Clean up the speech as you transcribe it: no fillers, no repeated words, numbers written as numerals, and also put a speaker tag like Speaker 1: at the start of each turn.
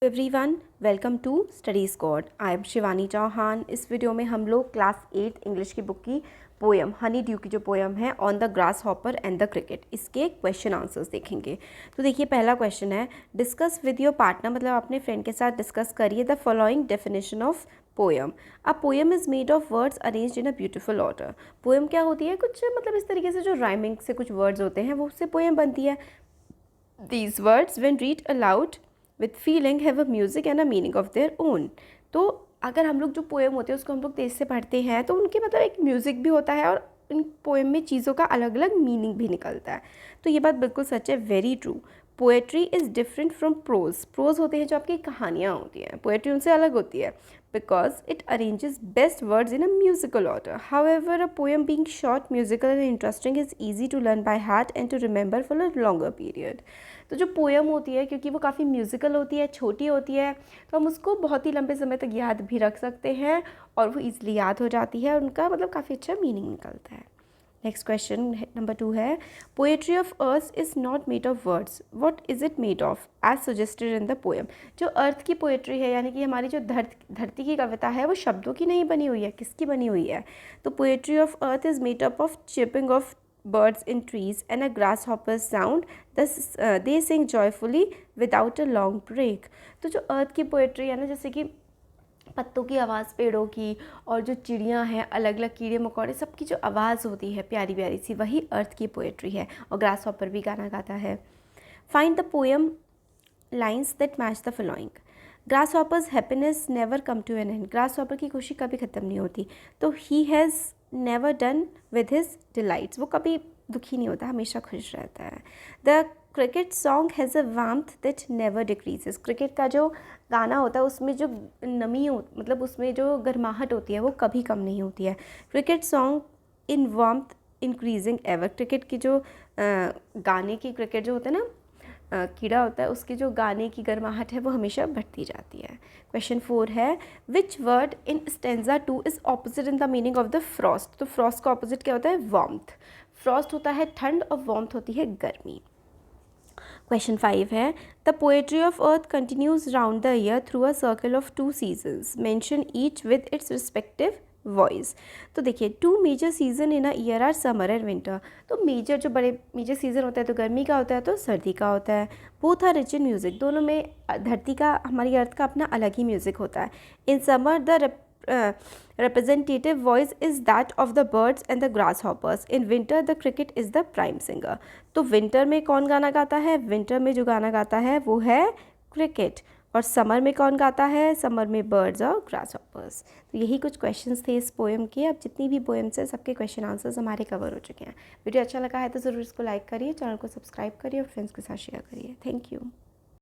Speaker 1: Everyone welcome to study squad. I am Shivani Chauhan. इस video में हम लोग क्लास 8 इंग्लिश की बुक की पोएम हनी ड्यू की जो पोएम है on the grasshopper and the cricket, इसके क्वेश्चन आंसर्स देखेंगे। तो देखिए पहला क्वेश्चन है, डिस्कस विद योर पार्टनर, मतलब अपने फ्रेंड के साथ डिस्कस करिए the following definition of poem. A poem is made of words arranged in a beautiful order. Poem क्या होती है? कुछ मतलब इस तरीके से जो राइमिंग से कुछ वर्ड्स होते हैं वो उससे पोएम बनती है। These words when read aloud with feeling have a music and a meaning of their own। तो अगर हम लोग जो पोएम होते हैं उसको हम लोग तेज से पढ़ते हैं तो उनके मतलब एक म्यूज़िक भी होता है और इन पोएम में चीज़ों का अलग अलग मीनिंग भी निकलता है। तो ये बात बिल्कुल सच है, very true. Poetry is different from prose. Prose होते हैं जो आपकी कहानियाँ होती हैं, पोएट्री उनसे अलग होती है because it arranges best words in a musical order. However, a poem being short, musical and interesting is easy to learn by heart and to remember for a longer period। तो जो poem होती है क्योंकि वो काफ़ी musical होती है, छोटी होती है, तो हम उसको बहुत ही लंबे समय तक याद भी रख सकते हैं और वो ईज़िली याद हो जाती है और उनका मतलब काफ़ी अच्छा मीनिंग निकलता है। नेक्स्ट क्वेश्चन नंबर 2 है, poetry of earth is not made of words, what is it made of as suggested in the poem. जो अर्थ की पोएट्री है यानी कि हमारी जो धरती की कविता है वो शब्दों की नहीं बनी हुई है, किसकी बनी हुई है? तो poetry of earth is made up of chipping of birds in trees and a grasshopper's sound, thus they sing joyfully without a long break। तो जो अर्थ की पोएट्री है ना, जैसे कि पत्तों की आवाज़, पेड़ों की, और जो चिड़ियाँ हैं, अलग अलग कीड़े मकोड़े, सबकी जो आवाज़ होती है प्यारी प्यारी सी, वही अर्थ की पोएट्री है। और ग्रास हॉपर भी गाना गाता है। Find the poem lines that match the following. Grasshopper's happiness never come to an end. Grasshopper की खुशी कभी ख़त्म नहीं होती। तो he has never done with his delights, वो कभी दुखी नहीं होता, हमेशा खुश रहता है। The cricket song has a warmth that never decreases. Cricket का जो गाना होता है उसमें जो नमी हो, मतलब उसमें जो गर्माहट होती है वो कभी कम नहीं होती है। Cricket song in warmth increasing ever. Cricket की जो गाने की, क्रिकेट जो होता है ना, कीड़ा होता है, उसकी जो गाने की गर्माहट है वो हमेशा बढ़ती जाती है। क्वेश्चन 4 है, which word in stanza 2 is opposite in the meaning of the Frost. तो फ्रॉस्ट का ऑपोजिट क्या होता है? वार्मथ। फ्रॉस्ट होता है ठंड और वार्मथ होती है गर्मी। क्वेश्चन 5 है, the poetry of earth continues round the year through a circle of 2 seasons, mention each with its respective voice. तो देखिए 2 major season in a year are summer and winter. तो मेजर जो बड़े major season होता है तो गर्मी का होता है तो सर्दी का होता है। Both are rich in music. दोनों में धरती का, हमारी अर्थ का अपना अलग ही म्यूज़िक होता है। In summer the representative voice is that of the birds and the grasshoppers. In winter the cricket is the prime singer। तो विंटर में कौन गाना गाता है? विंटर में जो गाना गाता है वो है क्रिकेट। और समर में कौन गाता है? समर में बर्ड्स और ग्रासहॉपर्स। तो यही कुछ क्वेश्चंस थे इस पोएम के। अब जितनी भी पोएम्स है सबके क्वेश्चन आंसर्स हमारे कवर हो चुके हैं। वीडियो अच्छा लगा है तो ज़रूर इसको लाइक करिए, चैनल को सब्सक्राइब करिए और फ्रेंड्स के साथ शेयर करिए। Thank you.